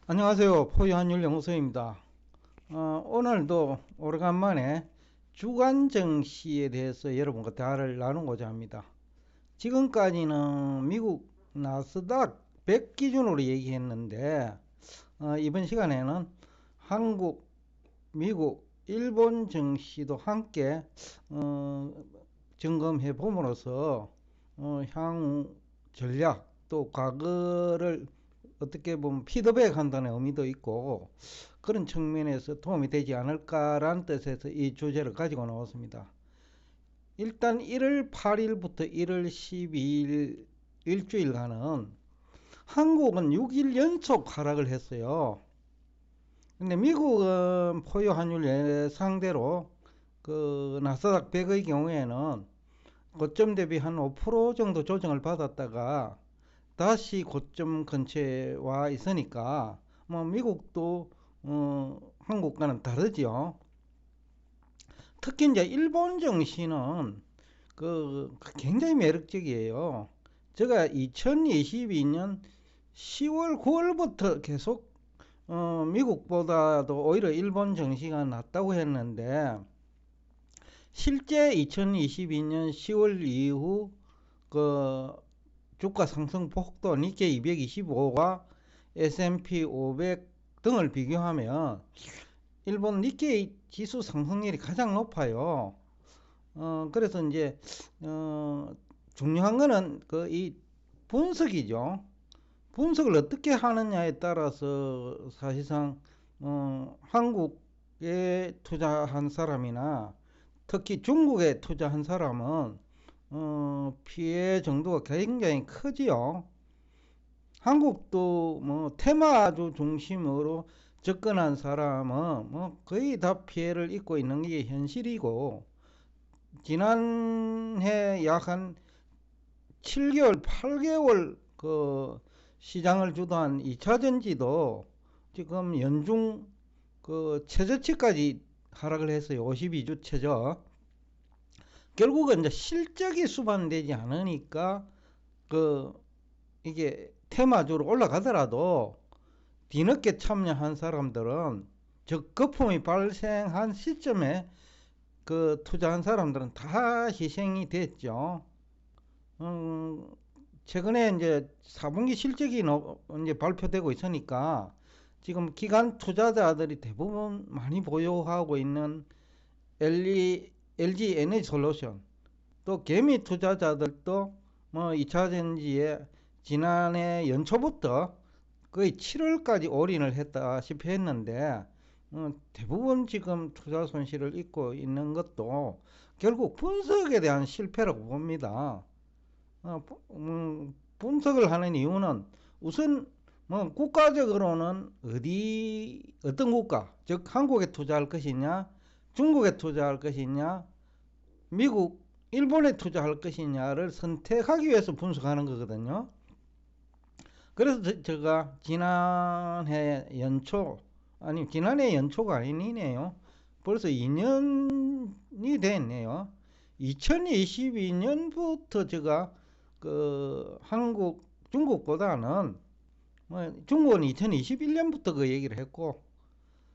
안녕하세요. 포유한율연구소입니다. 오늘도 오래간만에 주간 증시에 대해서 여러분과 대화를 나누고자 합니다. 지금까지는 미국 나스닥 100 기준으로 얘기했는데 이번 시간에는 한국, 미국, 일본 증시도 함께 점검해 봄으로써 향후 전략 또 과거를 어떻게 보면 피드백 한다는 의미도 있고 그런 측면에서 도움이 되지 않을까라는 뜻에서 이 주제를 가지고 나왔습니다. 일단 1월 8일부터 1월 12일 일주일간은 한국은 6일 연속 하락을 했어요. 근데 미국은 포유 환율 예상대로 그 나스닥 100의 경우에는 고점 대비 한 5% 정도 조정을 받았다가 다시 고점 근처에 와 있으니까 뭐 미국도 한국과는 다르죠. 특히 이제 일본 증시는 굉장히 매력적이에요. 제가 2022년 10월 9월부터 계속 미국보다도 오히려 일본 증시가 낫다고 했는데 실제 2022년 10월 이후 그 주가 상승 폭도 니케이 225와 S&P 500 등을 비교하면 일본 니케이 지수 상승률이 가장 높아요. 그래서 이제 중요한 거는 이 분석이죠. 분석을 어떻게 하느냐에 따라서 사실상 한국에 투자한 사람이나 특히 중국에 투자한 사람은 피해 정도가 굉장히 크지요. 한국도 뭐 테마주 중심으로 접근한 사람은 뭐 거의 다 피해를 입고 있는 게 현실이고, 지난해 약 한 7개월, 8개월 그 시장을 주도한 2차전지도 지금 연중 그 최저치까지 하락을 했어요. 52주 최저. 결국은 이제 실적이 수반되지 않으니까 그 이게 테마주로 올라가더라도 뒤늦게 참여한 사람들은, 즉 거품이 발생한 시점에 그 투자한 사람들은 다 희생이 됐죠. 최근에 이제 4분기 실적이 이제 발표되고 있으니까 지금 기관 투자자들이 대부분 많이 보유하고 있는 LG 에너지 솔루션, 또 개미 투자자들도 뭐 2차전지에 지난해 연초부터 거의 7월까지 올인을 했다시피 했는데 대부분 지금 투자 손실을 입고 있는 것도 결국 분석에 대한 실패라고 봅니다. 분석을 하는 이유는 우선 뭐 국가적으로는 어떤 국가, 즉 한국에 투자할 것이냐, 중국에 투자할 것이냐, 미국, 일본에 투자할 것이냐를 선택하기 위해서 분석하는 거거든요. 그래서 제가 지난해 연초, 아니 지난해 연초가 아니네요. 벌써 2년이 됐네요. 2022년부터 제가 중국보다는 뭐 중국은 2021년부터 그 얘기를 했고,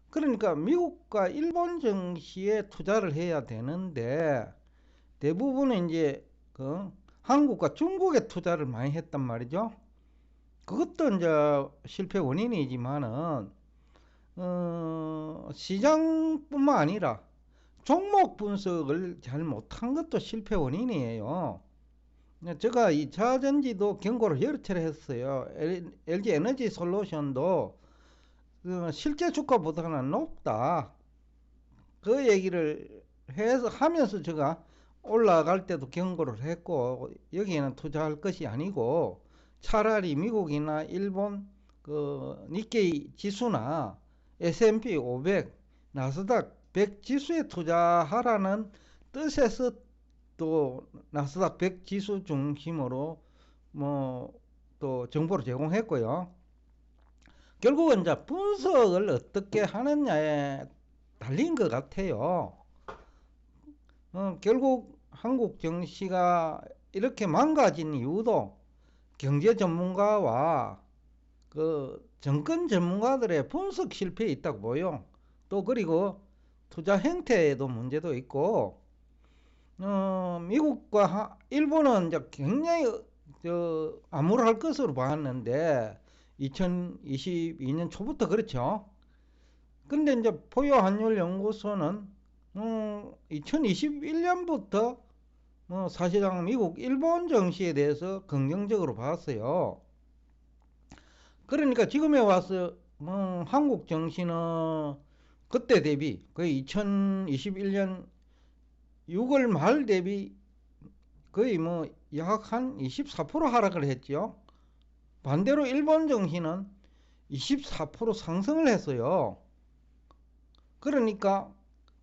그러니까 미국과 일본 증시에 투자를 해야 되는데 대부분은 이제 한국과 중국에 투자를 많이 했단 말이죠. 그것도 이제 실패 원인이지만은 시장뿐만 아니라 종목 분석을 잘 못한 것도 실패 원인이에요. 제가 이 자전지도 경고를 여러 차례 했어요. LG 에너지 솔루션도 실제 주가보다는 높다, 그 얘기를 해서 하면서 제가 올라갈 때도 경고를 했고, 여기에는 투자할 것이 아니고 차라리 미국이나 일본 니케이 지수나 S&P 500, 나스닥 100 지수에 투자하라는 뜻에서 또 나스닥 100 지수 중심으로 뭐 또 정보를 제공했고요. 결국은 이제 분석을 어떻게 하느냐에 달린 것 같아요. 결국 한국 증시가 이렇게 망가진 이유도 경제 전문가와 그 정권 전문가들의 분석 실패에 있다고 보여. 또 그리고 투자 행태에도 문제도 있고, 미국과 일본은 이제 굉장히 암울할 것으로 봤는데 2022년 초부터 그렇죠. 근데 이제 포요 환율 연구소는 2021년부터 사실상 미국 일본 정시에 대해서 긍정적으로 봤어요. 그러니까 지금에 와서 한국 정시는 그때 대비 거의 2021년 6월 말 대비 거의 약 한 24% 하락을 했죠. 반대로 일본 정시는 24% 상승을 했어요. 그러니까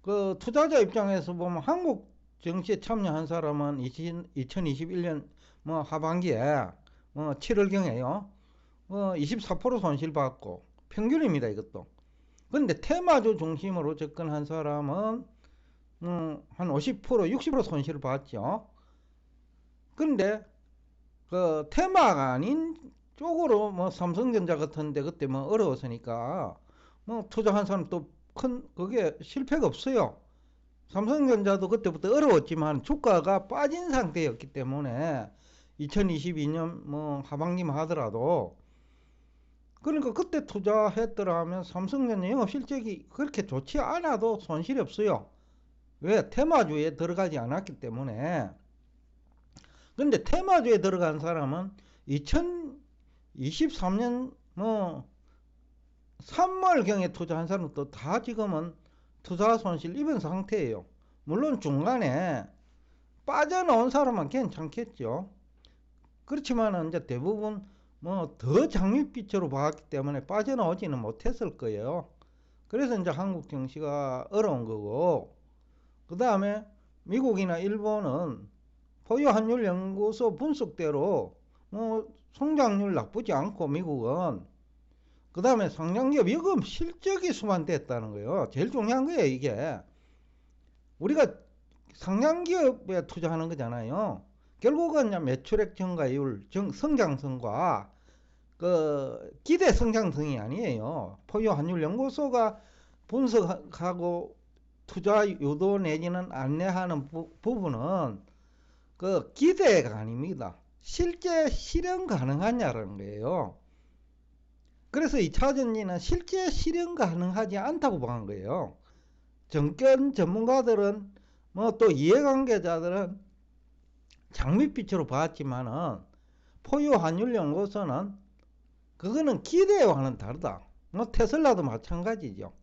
그 투자자 입장에서 보면 한국 정시에 참여한 사람은 2021년 하반기에 7월경에요. 24% 손실 받고 평균입니다, 이것도. 근데 테마주 중심으로 접근한 사람은 한 50%, 60% 손실을 봤죠. 근데 그 테마가 아닌 쪽으로 삼성전자 같은데 그때 어려웠으니까 투자한 사람 또 큰 그게 실패가 없어요. 삼성전자도 그때부터 어려웠지만 주가가 빠진 상태였기 때문에 2022년 하반기만 하더라도 그러니까 그때 투자했더라면 삼성전자 영업 실적이 그렇게 좋지 않아도 손실이 없어요. 왜? 테마주에 들어가지 않았기 때문에. 근데 테마주에 들어간 사람은 2023년 3월경에 투자한 사람도 다 지금은 투자 손실 입은 상태예요. 물론 중간에 빠져나온 사람은 괜찮겠죠. 그렇지만 이제 대부분 더 장밋빛으로 봤기 때문에 빠져나오지는 못했을 거예요. 그래서 이제 한국 증시가 어려운 거고, 그 다음에 미국이나 일본은 포요 환율 연구소 분석대로 성장률 나쁘지 않고 미국은 그 다음에 상장기업 여금 실적이 수반됐다는 거예요. 제일 중요한 거예요, 이게. 우리가 상장기업에 투자하는 거잖아요. 결국은 매출액 증가율, 성장성과 그 기대 성장성이 아니에요. 포요 환율 연구소가 분석하고 투자 유도 내지는 안내하는 부분은 그 기대가 아닙니다. 실제 실현 가능하냐는 거예요. 그래서 2차전지는 실제 실현 가능하지 않다고 보는 거예요. 정권 전문가들은 또 이해관계자들은 장밋빛으로 봤지만은 포요 환율 연구소는 그거는 기대와는 다르다. 테슬라도 마찬가지죠.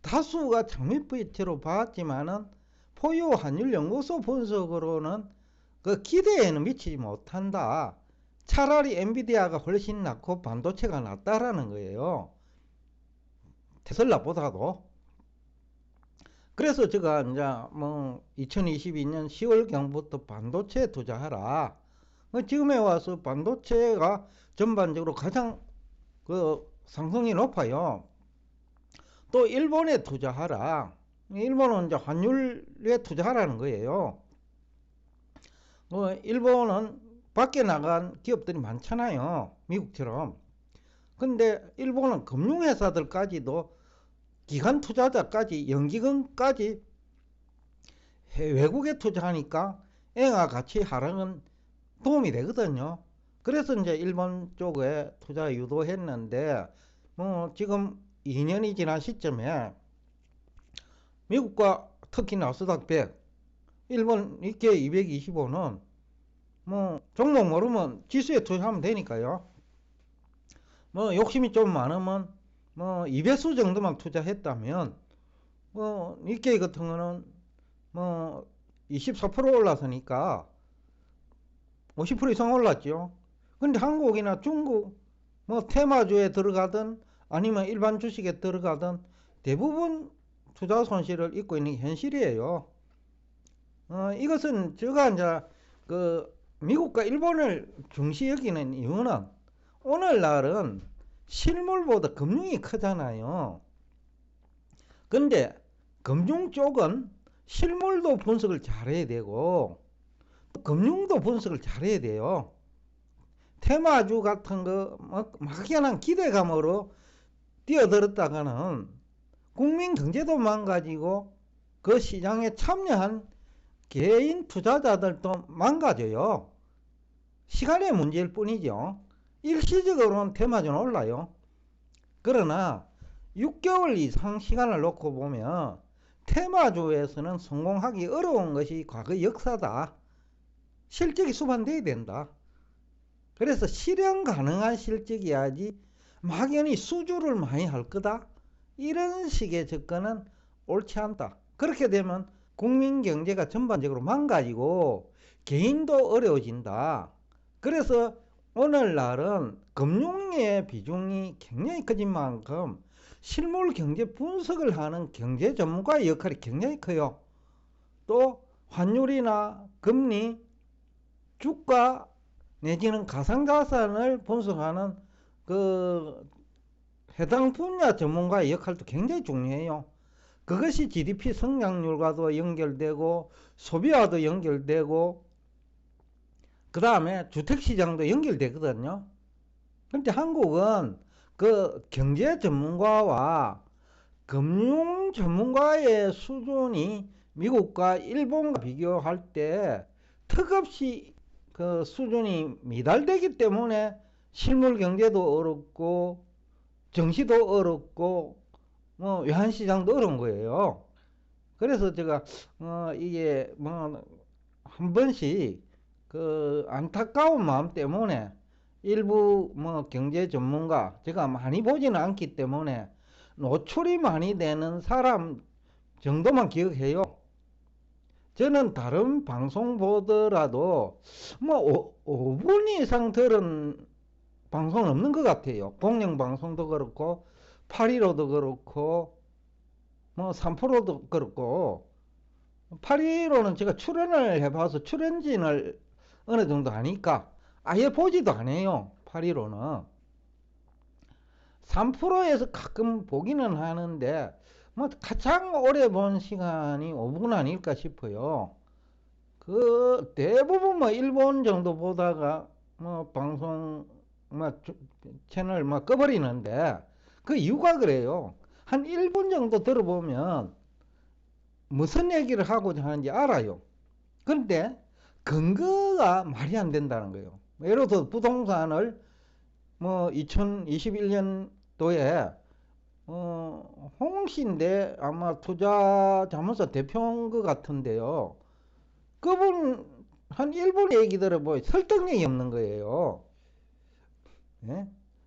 다수가 장밋빛으로 봤지만은 포요 환율 연구소 분석으로는 그 기대에는 미치지 못한다. 차라리 엔비디아가 훨씬 낫고 반도체가 낫다라는 거예요. 테슬라보다도. 그래서 제가 이제 2022년 10월경부터 반도체에 투자하라. 지금에 와서 반도체가 전반적으로 가장 그 상승이 높아요. 또 일본에 투자하라. 일본은 이제 환율에 투자하라는 거예요. 일본은 밖에 나간 기업들이 많잖아요. 미국처럼. 근데 일본은 금융회사들까지도 기관 투자자까지 연기금까지 외국에 투자하니까 엔화 가치 하락은 도움이 되거든요. 그래서 이제 일본 쪽에 투자 유도했는데 지금 2년이 지난 시점에 미국과 특히 나스닥 100, 일본 니케이 225는 종목 모르면 지수에 투자하면 되니까요. 욕심이 좀 많으면 2배수 정도만 투자했다면 니케이 같은 거는 24% 올랐으니까 50% 이상 올랐죠. 근데 한국이나 중국 테마주에 들어가든 아니면 일반 주식에 들어가든 대부분 투자 손실을 입고 있는 게 현실이에요. 이것은 제가 이제 그 미국과 일본을 중시 여기는 이유는 오늘날은 실물보다 금융이 크잖아요. 근데 금융 쪽은 실물도 분석을 잘해야 되고 금융도 분석을 잘해야 돼요. 테마주 같은 거 막연한 기대감으로 뛰어들었다가는 국민 경제도 망가지고 그 시장에 참여한 개인 투자자들도 망가져요. 시간의 문제일 뿐이죠. 일시적으로는 테마주는 올라요. 그러나 6개월 이상 시간을 놓고 보면 테마주에서는 성공하기 어려운 것이 과거 역사다. 실적이 수반돼야 된다. 그래서 실현 가능한 실적이야지 막연히 수주를 많이 할 거다. 이런 식의 접근은 옳지 않다. 그렇게 되면 국민 경제가 전반적으로 망가지고 개인도 어려워진다. 그래서 오늘날은 금융의 비중이 굉장히 커진 만큼 실물 경제 분석을 하는 경제 전문가의 역할이 굉장히 커요. 또 환율이나 금리, 주가 내지는 가상자산을 분석하는 그 해당 분야 전문가의 역할도 굉장히 중요해요. 그것이 GDP 성장률과도 연결되고 소비와도 연결되고 그 다음에 주택시장도 연결되거든요. 그런데 한국은 그 경제 전문가와 금융 전문가의 수준이 미국과 일본과 비교할 때 턱없이 그 수준이 미달되기 때문에 실물 경제도 어렵고 정시도 어렵고 뭐 외환시장도 어려운 거예요. 그래서 제가 이게 뭐 한 번씩 그 안타까운 마음 때문에 일부 뭐 경제 전문가 제가 많이 보지는 않기 때문에 노출이 많이 되는 사람 정도만 기억해요. 저는 다른 방송 보더라도 뭐 5분 이상 들은 방송은 없는 것 같아요. 공영방송도 그렇고 815도 그렇고 뭐 3프로도 그렇고 815는 제가 출연을 해봐서 출연진을 어느 정도 아니까 아예 보지도 않아요. 815는 3프로에서 가끔 보기는 하는데 뭐 가장 오래 본 시간이 5분 아닐까 싶어요. 그 대부분 뭐 1분 정도 보다가 뭐 방송 뭐 채널 뭐 꺼버리는데 그 이유가 그래요. 한 1분 정도 들어보면 무슨 얘기를 하고자 하는지 알아요. 그런데 근거가 말이 안 된다는 거예요. 예를 들어 부동산을 뭐 2021년도에 홍신대 아마 투자자문사 대표인 것 같은데요. 그분 한 1분 얘기 들어보니 설득력이 없는 거예요. 예?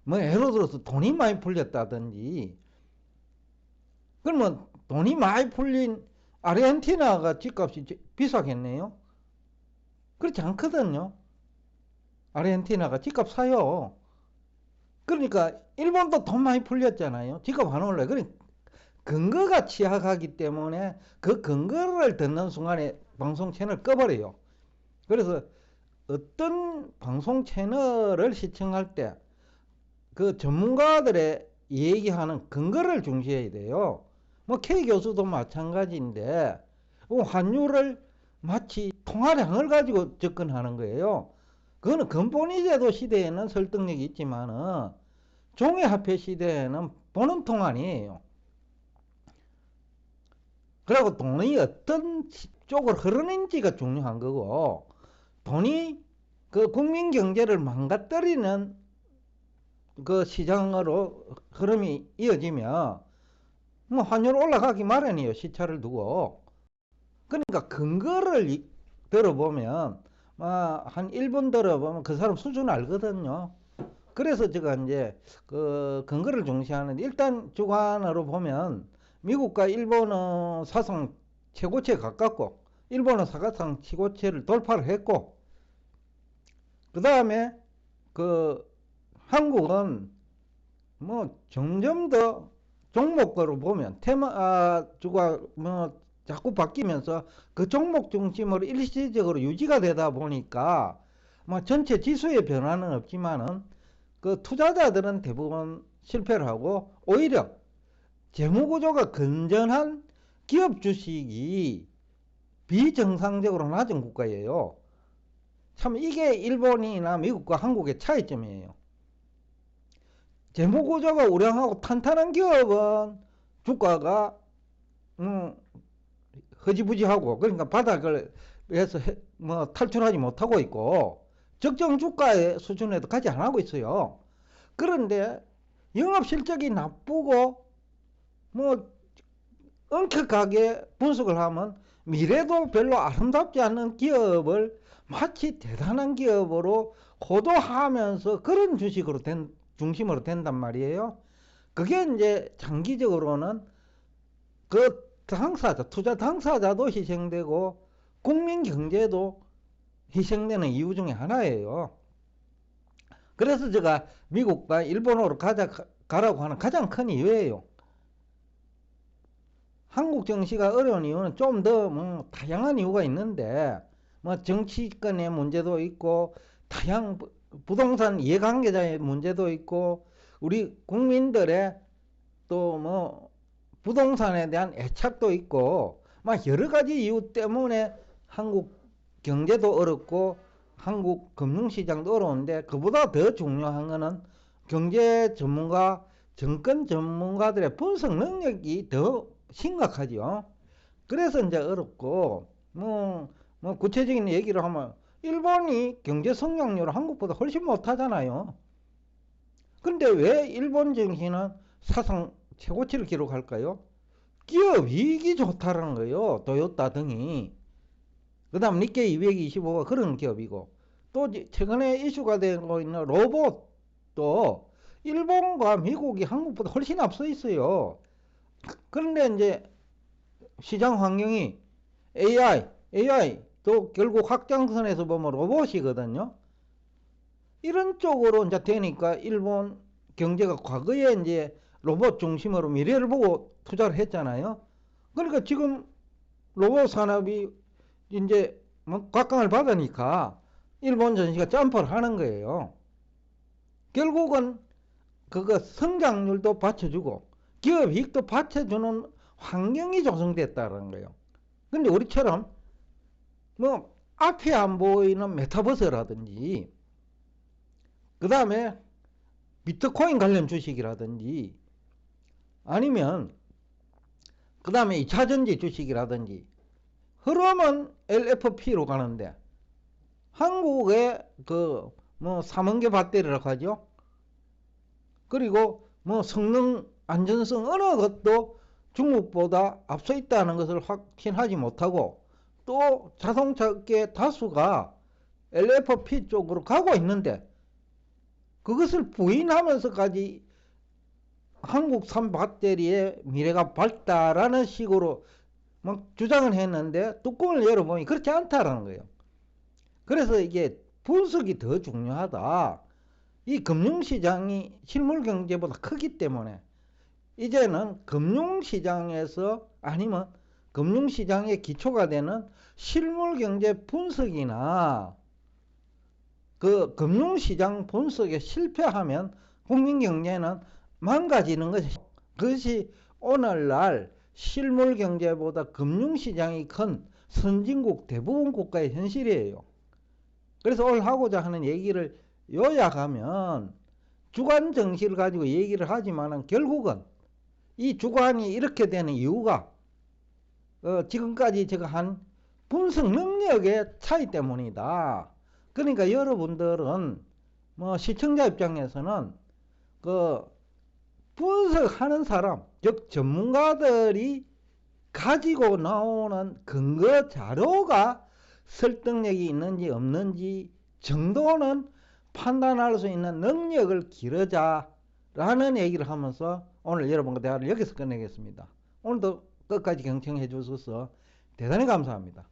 뭐 예를 들어서 돈이 많이 풀렸다든지 그러면 돈이 많이 풀린 아르헨티나가 집값이 비싸겠네요. 그렇지 않거든요. 아르헨티나가 집값 사요. 그러니까 일본도 돈 많이 풀렸잖아요. 집값 안 올라요. 그러니까 근거가 취약하기 때문에 그 근거를 듣는 순간에 방송 채널 꺼버려요. 그래서 어떤 방송 채널을 시청할 때 그 전문가들의 얘기하는 근거를 중시해야 돼요. 뭐 K 교수도 마찬가지인데 환율을 마치 통화량을 가지고 접근하는 거예요. 그거는 근본이제도 시대에는 설득력이 있지만은 종이화폐 시대에는 보는 통 아니에요. 그리고 돈이 어떤 쪽으로 흐르는지가 중요한 거고 돈이 그 국민 경제를 망가뜨리는 그 시장으로 흐름이 이어지면 뭐 환율 올라가기 마련이에요. 시차를 두고. 그러니까 근거를 들어보면 한 1분 들어보면 그 사람 수준 알거든요. 그래서 제가 이제 그 근거를 중시하는데 일단 주관으로 보면 미국과 일본은 사상 최고치에 가깝고 일본은 사상 최고치를 돌파를 했고 그 다음에 그 한국은 뭐 점점 더 종목으로 보면 테마주가 뭐 자꾸 바뀌면서 그 종목 중심으로 일시적으로 유지가 되다 보니까 뭐 전체 지수의 변화는 없지만은 그 투자자들은 대부분 실패를 하고 오히려 재무구조가 건전한 기업 주식이 비정상적으로 낮은 국가예요. 참 이게 일본이나 미국과 한국의 차이점이에요. 재무 구조가 우량하고 탄탄한 기업은 주가가 허지부지하고, 그러니까 바닥을 해서 뭐 탈출하지 못하고 있고 적정 주가의 수준에도 가지 않고 있어요. 그런데 영업 실적이 나쁘고 뭐 엄격하게 분석을 하면 미래도 별로 아름답지 않은 기업을 마치 대단한 기업으로 호도하면서 그런 주식으로 중심으로 된단 말이에요. 그게 이제 장기적으로는 그 당사자, 투자 당사자도 희생되고 국민 경제도 희생되는 이유 중에 하나예요. 그래서 제가 미국과 일본으로 가라고 하는 가장 큰 이유예요. 한국 정치가 어려운 이유는 좀 더 뭐 다양한 이유가 있는데, 뭐 정치권의 문제도 있고 다양 부동산 이해관계자의 문제도 있고 우리 국민들의 또 뭐 부동산에 대한 애착도 있고 막 여러 가지 이유 때문에 한국 경제도 어렵고 한국 금융시장도 어려운데, 그보다 더 중요한 거는 경제 전문가, 정권 전문가들의 분석 능력이 더 심각하죠. 그래서 이제 어렵고, 뭐 구체적인 얘기를 하면 일본이 경제 성장률을 한국보다 훨씬 못하잖아요. 근데 왜 일본 정시는 사상 최고치를 기록할까요? 기업 이익이 좋다는 거예요. 도요타 등이. 그 다음 니케이 225가 그런 기업이고, 또 최근에 이슈가 되고 있는 로봇도 일본과 미국이 한국보다 훨씬 앞서 있어요. 그런데 이제 시장 환경이 AI도 결국 확장선에서 보면 로봇이거든요. 이런 쪽으로 이제 되니까 일본 경제가 과거에 이제 로봇 중심으로 미래를 보고 투자를 했잖아요. 그러니까 지금 로봇 산업이 이제 뭐 각광을 받으니까 일본 전시가 점프를 하는 거예요. 결국은 그거 성장률도 받쳐주고 기업 이익도 받쳐주는 환경이 조성됐다는 거예요. 근데 우리처럼 뭐 앞에 안 보이는 메타버스라든지 그 다음에 비트코인 관련 주식이라든지 아니면 그 다음에 2차전지 주식이라든지 흐름은 LFP로 가는데 한국의 그 뭐 삼원계 배터리라고 하죠. 그리고 뭐 성능 안전성 어느 것도 중국보다 앞서 있다는 것을 확신하지 못하고, 또 자동차계 다수가 LFP 쪽으로 가고 있는데 그것을 부인하면서까지 한국산 배터리의 미래가 밝다라는 식으로 막 주장을 했는데 뚜껑을 열어보니 그렇지 않다라는 거예요. 그래서 이게 분석이 더 중요하다. 이 금융시장이 실물경제보다 크기 때문에 이제는 금융시장에서 아니면 금융시장의 기초가 되는 실물경제 분석이나 그 금융시장 분석에 실패하면 국민경제는 망가지는 것이, 그것이 오늘날 실물경제보다 금융시장이 큰 선진국 대부분 국가의 현실이에요. 그래서 오늘 하고자 하는 얘기를 요약하면 주관 정시를 가지고 얘기를 하지만 결국은 이 주관이 이렇게 되는 이유가 지금까지 제가 한 분석 능력의 차이 때문이다. 그러니까 여러분들은 뭐 시청자 입장에서는 그 분석하는 사람, 즉 전문가들이 가지고 나오는 근거 자료가 설득력이 있는지 없는지 정도는 판단할 수 있는 능력을 기르자라는 얘기를 하면서 오늘 여러분과 대화를 여기서 끝내겠습니다. 오늘도 끝까지 경청해 주셔서 대단히 감사합니다.